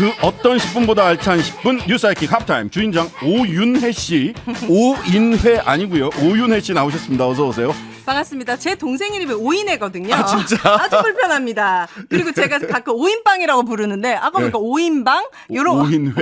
그 어떤 10분보다 알찬 10분 뉴스하이킥 합타임 주인장 오윤혜 씨, 오인회 아니고요. 오윤혜 씨 나오셨습니다. 어서 오세요. 반갑습니다. 제 동생 이름이 오인혜거든요. 아, 진짜? 아주 불편합니다. 그리고 제가 가끔 오인빵이라고 부르는데 아까 보니까 오인방 요런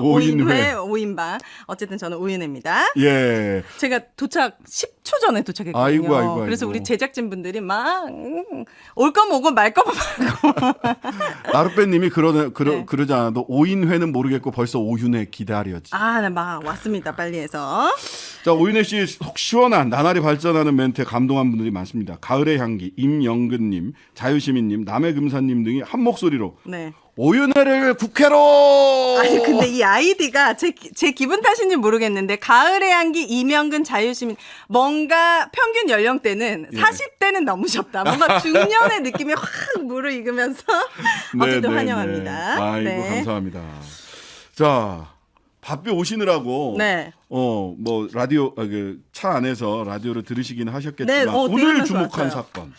오인회. 오인방. 어쨌든 저는 오인혜입니다. 예. 제가 도착 10초 전에 도착했거든요. 아이고. 그래서 우리 제작진 분들이 막 올 거면 오고 말 거면 말고. 나루빼님이 네. 그러지 않아도 오인회는 모르겠고 벌써 오윤회 기다려지. 아, 네, 막 왔습니다. 빨리 해서. 자, 오윤혜 씨 속 시원한 나날이 발전하는 멘트에 감동한 분들이 많습니다. 가을의 향기, 임영근님, 자유시민님, 남해금사님 등이 한 목소리로 네. 오윤혜를 국회로. 아니 근데 이 아이디가 제 기분 탓인지 모르겠는데 가을의 향기 이명근 자유시민 뭔가 평균 연령대는 예. 40대는 넘으셨다. 뭔가 중년의 느낌이 확 무르익으면서 어쨌든 환영합니다. 아이고 네. 감사합니다. 자, 바삐 오시느라고 네. 뭐 라디오 차 안에서 라디오를 들으시긴 하셨겠지만 네, 오늘 들으면서 주목한 왔어요. 사건.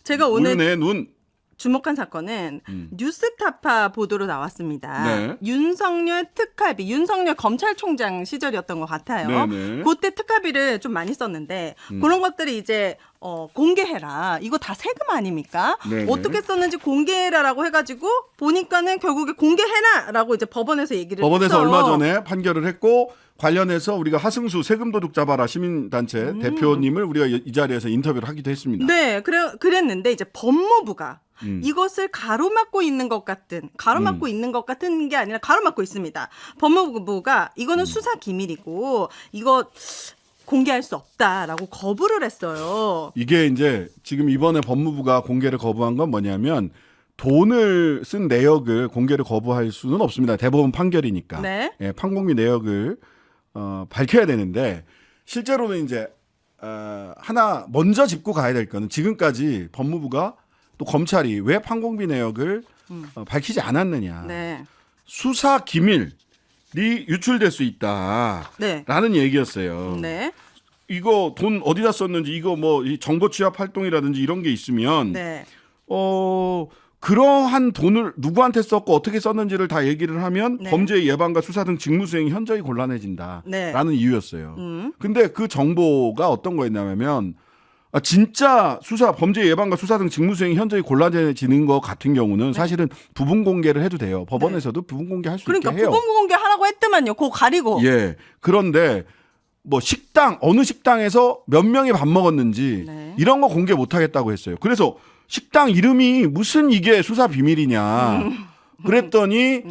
제가 오늘 오윤혜의 눈. 주목한 사건은 뉴스타파 보도로 나왔습니다. 네. 윤석열 특활비, 윤석열 검찰총장 시절이었던 것 같아요. 네네. 그때 특활비를 좀 많이 썼는데 그런 것들이 이제 공개해라. 이거 다 세금 아닙니까? 네네. 어떻게 썼는지 공개해라라고 해가지고 보니까는 결국에 공개해라라고 이제 법원에서 얘기를 법원에서 했어요. 얼마 전에 판결을 했고 관련해서 우리가 하승수 세금도둑 잡아라 시민단체 대표님을 우리가 이 자리에서 인터뷰를 하기도 했습니다. 네, 그랬는데 이제 법무부가 이것을 가로막고 있는 것 같은 게 아니라 가로막고 있습니다. 법무부가 이거는 수사 기밀이고 이거 공개할 수 없다라고 거부를 했어요. 이게 이제 지금 이번에 법무부가 공개를 거부한 건 뭐냐면 돈을 쓴 내역을 공개를 거부할 수는 없습니다. 대법원 판결이니까. 네. 예, 판공비 내역을 밝혀야 되는데 실제로는 이제 하나 먼저 짚고 가야 될 거는 지금까지 법무부가 또 검찰이 왜 판공비 내역을 밝히지 않았느냐. 네. 수사 기밀이 유출될 수 있다라는 네. 얘기였어요. 네. 이거 돈 어디다 썼는지 이거 뭐 이 정보 취합 활동이라든지 이런 게 있으면 네. 그러한 돈을 누구한테 썼고 어떻게 썼는지를 다 얘기를 하면 네. 범죄 예방과 수사 등 직무 수행이 현저히 곤란해진다라는 네. 이유였어요. 근데 그 정보가 어떤 거였냐면 진짜 수사 범죄 예방과 수사 등 직무 수행이 현저히 곤란해지는 것 같은 경우는 사실은 부분 공개를 해도 돼요. 법원에서도 부분 공개할 수 그러니까 있게 해요. 부분 공개하라고 했더만요. 그거 가리고. 예. 그런데 뭐 어느 식당에서 몇 명이 밥 먹었는지 네. 이런 거 공개 못 하겠다고 했어요. 그래서 식당 이름이 무슨 이게 수사 비밀이냐. 그랬더니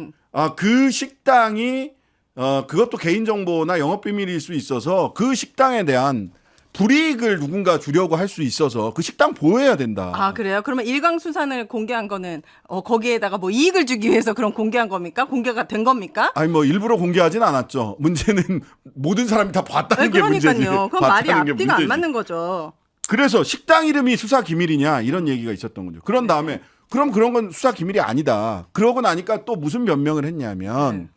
그 식당이 그것도 개인정보나 영업비밀일 수 있어서 그 식당에 대한 불이익을 누군가 주려고 할 수 있어서 그 식당 보호해야 된다. 아, 그래요? 그러면 일광수산을 공개한 거는 거기에다가 뭐 이익을 주기 위해서 그런 공개한 겁니까? 공개가 된 겁니까? 아니 뭐 일부러 공개하진 않았죠. 문제는 모든 사람이 다 봤다는 게 문제지. 그러니까요. 그건 말이 봤다는 게 앞뒤가 안 문제지. 맞는 거죠. 그래서 식당 이름이 수사 기밀이냐 이런 얘기가 있었던 거죠. 그런 다음에 그럼 그런 건 수사 기밀이 아니다. 그러고 나니까 또 무슨 변명을 했냐면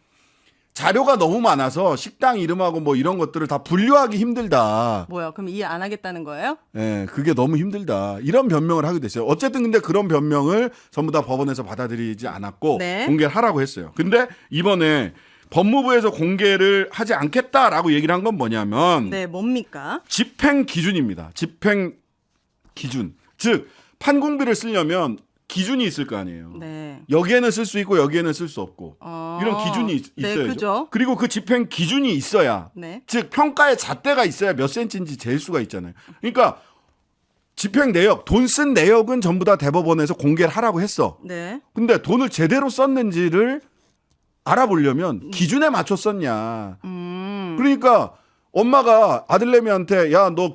자료가 너무 많아서 식당 이름하고 뭐 이런 것들을 다 분류하기 힘들다. 뭐야? 그럼 이해 안 하겠다는 거예요? 예, 그게 너무 힘들다. 이런 변명을 하게 됐어요. 어쨌든 근데 그런 변명을 전부 다 법원에서 받아들이지 않았고 네. 공개를 하라고 했어요. 근데 이번에 법무부에서 공개를 하지 않겠다라고 얘기를 한 건 뭐냐면 네, 뭡니까? 집행 기준입니다. 집행 기준. 즉 판공비를 쓰려면 기준이 있을 거 아니에요. 네. 여기에는 쓸 수 있고 여기에는 쓸 수 없고 이런 기준이 네, 있어야죠. 그죠? 그리고 그 집행 기준이 있어야 네. 즉 평가의 잣대가 있어야 몇 센치인지 잴 수가 있잖아요. 그러니까 집행 내역, 돈 쓴 내역은 전부 다 대법원에서 공개를 하라고 했어. 네. 근데 돈을 제대로 썼는지를 알아보려면 기준에 맞춰 썼냐. 그러니까 엄마가 아들내미한테 야 너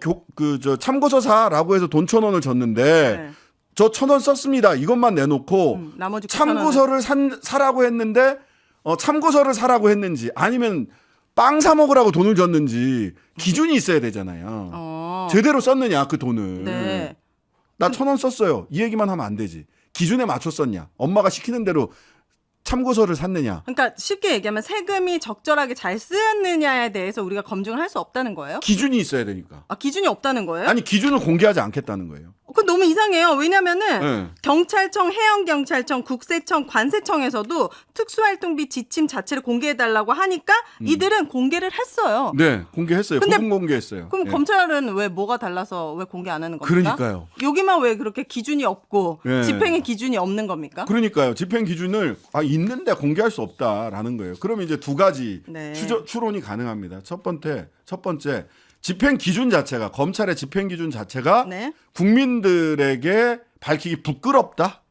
참고서 사라고 해서 돈 1,000원을 줬는데 네. 저 1,000원 썼습니다. 이것만 내놓고 나머지 참고서를 사라고 했는데 참고서를 사라고 했는지 아니면 빵 사 먹으라고 돈을 줬는지 기준이 있어야 되잖아요. 제대로 썼느냐 그 돈을. 네. 나 1,000원 썼어요. 이 얘기만 하면 안 되지. 기준에 맞춰 썼냐. 엄마가 시키는 대로 참고서를 샀느냐. 그러니까 쉽게 얘기하면 세금이 적절하게 잘 쓰였느냐에 대해서 우리가 검증을 할 수 없다는 거예요? 기준이 있어야 되니까. 아, 기준이 없다는 거예요? 아니 기준을 공개하지 않겠다는 거예요. 그건 너무 이상해요. 왜냐면은 네. 경찰청, 해양경찰청, 국세청, 관세청에서도 특수활동비 지침 자체를 공개해달라고 하니까 이들은 공개를 했어요. 네, 공개했어요. 근데 부분 공개했어요. 그럼 예. 검찰은 왜 뭐가 달라서 왜 공개 안 하는 겁니까? 그러니까요. 여기만 왜 그렇게 기준이 없고 예. 집행의 기준이 없는 겁니까? 그러니까요. 집행 기준을 있는데 공개할 수 없다라는 거예요. 그러면 이제 두 가지 네. 추론이 가능합니다. 첫 번째 집행 기준 자체가 검찰의 집행 기준 자체가 네. 국민들에게 밝히기 부끄럽다.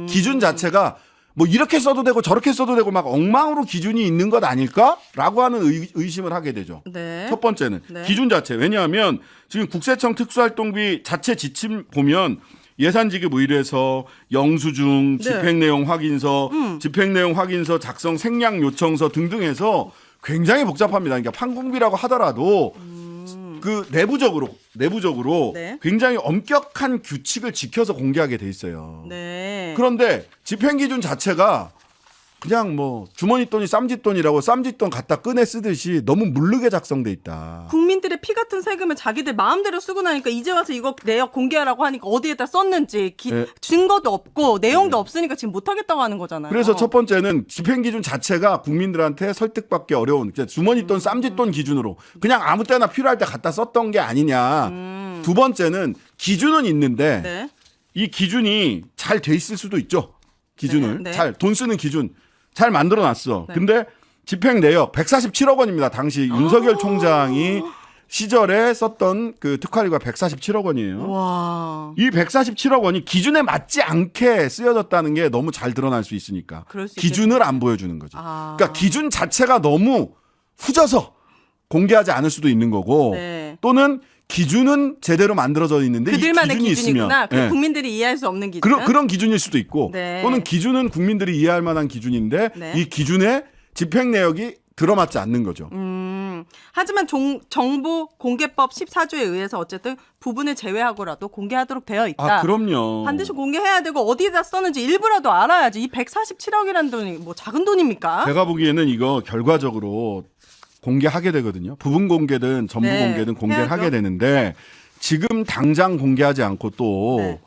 기준 자체가 뭐 이렇게 써도 되고 저렇게 써도 되고 막 엉망으로 기준이 있는 것 아닐까라고 하는 의심을 하게 되죠. 네. 첫 번째는 네. 기준 자체. 왜냐하면 지금 국세청 특수활동비 자체 지침 보면 예산 지급 의뢰서, 영수증, 네. 집행 내용 확인서, 집행 내용 확인서 작성 생략 요청서 등등해서 굉장히 복잡합니다. 그러니까 판공비라고 하더라도 그 내부적으로 네. 굉장히 엄격한 규칙을 지켜서 공개하게 돼 있어요. 네. 그런데 집행 기준 자체가 그냥 뭐 주머니 돈이 쌈짓돈이라고 쌈짓돈 갖다 꺼내 쓰듯이 너무 무르게 작성돼 있다. 국민들의 피 같은 세금을 자기들 마음대로 쓰고 나니까 이제 와서 이거 내역 공개하라고 하니까 어디에다 썼는지 네. 증거도 없고 내용도 없으니까 지금 못하겠다고 하는 거잖아요. 그래서 첫 번째는 집행 기준 자체가 국민들한테 설득받기 어려운 주머니 돈 쌈짓돈 기준으로 그냥 아무 때나 필요할 때 갖다 썼던 게 아니냐. 두 번째는 기준은 있는데 네. 이 기준이 잘 돼 있을 수도 있죠. 기준을 네. 잘 돈 쓰는 기준 잘 만들어 놨어. 네. 근데 집행 내역 147억 원입니다. 당시 윤석열 총장이 시절에 썼던 그 특활비가 147억 원이에요. 와. 이 147억 원이 기준에 맞지 않게 쓰여졌다는 게 너무 잘 드러날 수 있으니까 그럴 수 기준을 안 보여주는 거지. 아. 그러니까 기준 자체가 너무 후져서 공개하지 않을 수도 있는 거고 네. 또는 기준은 제대로 만들어져 있는데 그들만의 이 기준이 기준이구나. 있으면 예. 국민들이 이해할 수 없는 기준. 그런 기준일 수도 있고 네. 또는 기준은 국민들이 이해할 만한 기준인데 네. 이 기준에 집행 내역이 들어맞지 않는 거죠. 하지만 정보공개법 14조에 의해서 어쨌든 부분을 제외하고라도 공개하도록 되어 있다. 그럼요. 반드시 공개해야 되고 어디에다 썼는지 일부라도 알아야지. 이 147억이라는 돈이 뭐 작은 돈입니까? 제가 보기에는 이거 결과적으로 공개하게 되거든요. 부분 공개든 전부 네, 공개든 공개를 해야죠. 하게 되는데 지금 당장 공개하지 않고 또 네.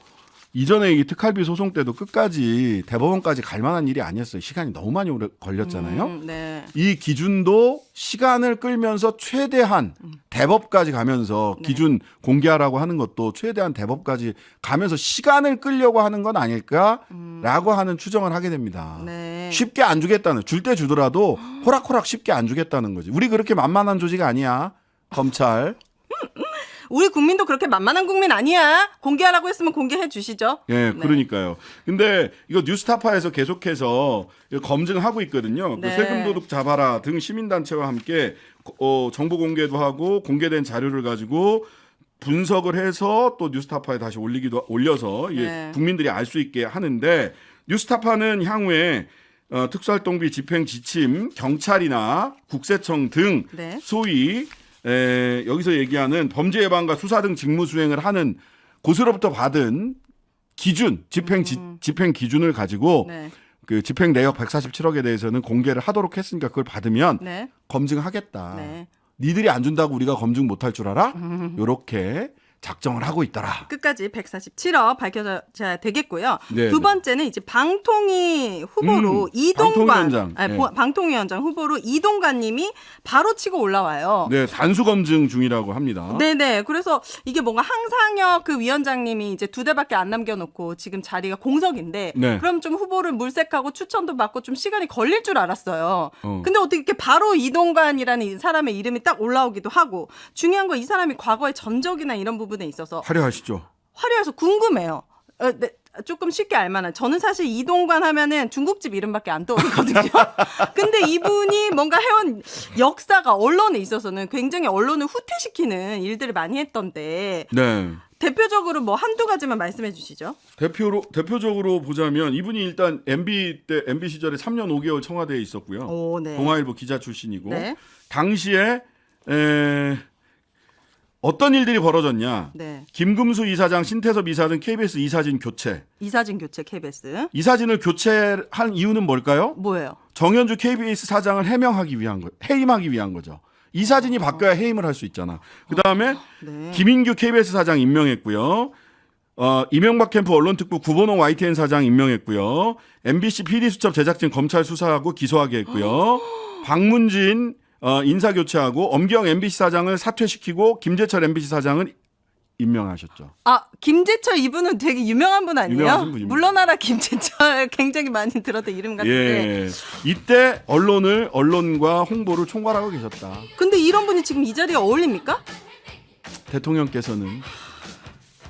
이전에 이 특활비 소송 때도 끝까지 대법원까지 갈 만한 일이 아니었어요. 시간이 너무 많이 오래 걸렸잖아요. 네. 이 기준도 시간을 끌면서 최대한 대법까지 가면서 네. 기준 공개하라고 하는 것도 최대한 대법까지 가면서 시간을 끌려고 하는 건 아닐까라고 하는 추정을 하게 됩니다. 네. 쉽게 안 주겠다는 줄 때 주더라도 호락호락 쉽게 안 주겠다는 거지. 우리 그렇게 만만한 조직 아니야. 검찰. 우리 국민도 그렇게 만만한 국민 아니야. 공개하라고 했으면 공개해 주시죠. 예, 네. 그러니까요. 근데 이거 뉴스타파에서 계속해서 검증하고 있거든요. 네. 그 세금 도둑 잡아라 등 시민단체와 함께 정보 공개도 하고 공개된 자료를 가지고 분석을 해서 또 뉴스타파에 다시 올려서 이게 네. 국민들이 알 수 있게 하는데 뉴스타파는 향후에 특수활동비 집행 지침 경찰이나 국세청 등 네. 소위 여기서 얘기하는 범죄 예방과 수사 등 직무 수행을 하는 곳으로부터 받은 기준 집행 기준을 가지고 네. 그 집행 내역 147억에 대해서는 공개를 하도록 했으니까 그걸 받으면 네. 검증하겠다. 네. 니들이 안 준다고 우리가 검증 못할 줄 알아? 요렇게 작정을 하고 있더라. 끝까지 147억 밝혀져야 되겠고요. 네, 두 네. 번째는 이제 방통위 후보로 이동관, 방통위원장. 네. 방통위원장 후보로 이동관님이 바로 치고 올라와요. 네, 단수 검증 중이라고 합니다. 네네. 그래서 이게 뭔가 항상혁 그 위원장님이 이제 2대밖에 안 남겨놓고 지금 자리가 공석인데, 네. 그럼 좀 후보를 물색하고 추천도 받고 좀 시간이 걸릴 줄 알았어요. 어. 근데 어떻게 이렇게 바로 이동관이라는 이 사람의 이름이 딱 올라오기도 하고, 중요한 건 이 사람이 과거의 전적이나 이런 부분에 있어서 화려하시죠? 화려해서 궁금해요. 네, 조금 쉽게 알만한. 저는 사실 이동관 하면은 중국집 이름밖에 안 떠오르거든요. 근데 이분이 뭔가 해온 역사가 언론에 있어서는 굉장히 언론을 후퇴시키는 일들을 많이 했던데, 네. 대표적으로 뭐 한두 가지만 말씀해 주시죠. 대표적으로 보자면 이분이 일단 MB 시절에 3년 5개월 청와대에 있었고요. 오, 네. 동아일보 기자 출신이고 네. 당시에 어떤 일들이 벌어졌냐? 네. 김금수 이사장, 신태섭 이사 등 KBS 이사진 교체. 이사진 교체 KBS. 이사진을 교체한 이유는 뭘까요? 뭐예요? 정현주 KBS 사장을 해임하기 위한 거죠. 이사진이 바뀌어야 해임을 할 수 있잖아. 그다음에 네. 김인규 KBS 사장 임명했고요. 이명박 캠프 언론특보 구본홍 YTN 사장 임명했고요. MBC PD수첩 제작진 검찰 수사하고 기소하게 했고요. 박문진 인사교체하고 엄기영 MBC 사장을 사퇴시키고 김재철 MBC 사장을 임명하셨죠. 아, 김재철 이분은 되게 유명한 분 아니에요? 유명하신 분입니다. 물러나라 김재철 굉장히 많이 들었던 이름 같은데. 예. 이때 언론과 홍보를 총괄하고 계셨다. 근데 이런 분이 지금 이 자리에 어울립니까? 대통령께서는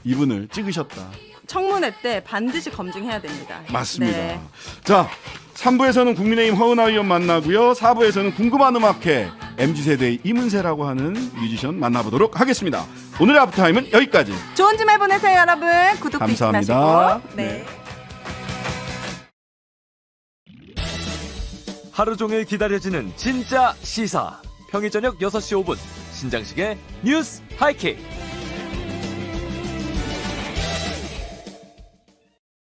이분을 찍으셨다. 청문회 때 반드시 검증해야 됩니다. 맞습니다. 네. 자, 3부에서는 국민의힘 허은하 의원 만나고요. 4부에서는 궁금한 음악회 MZ세대의 이문세라고 하는 뮤지션 만나보도록 하겠습니다. 오늘의 아프타임은 여기까지. 좋은 주말 보내세요, 여러분. 구독도 잊지 감사합니다. 마시고. 네. 하루 종일 기다려지는 진짜 시사. 평일 저녁 6시 5분 신장식의 뉴스 하이킥.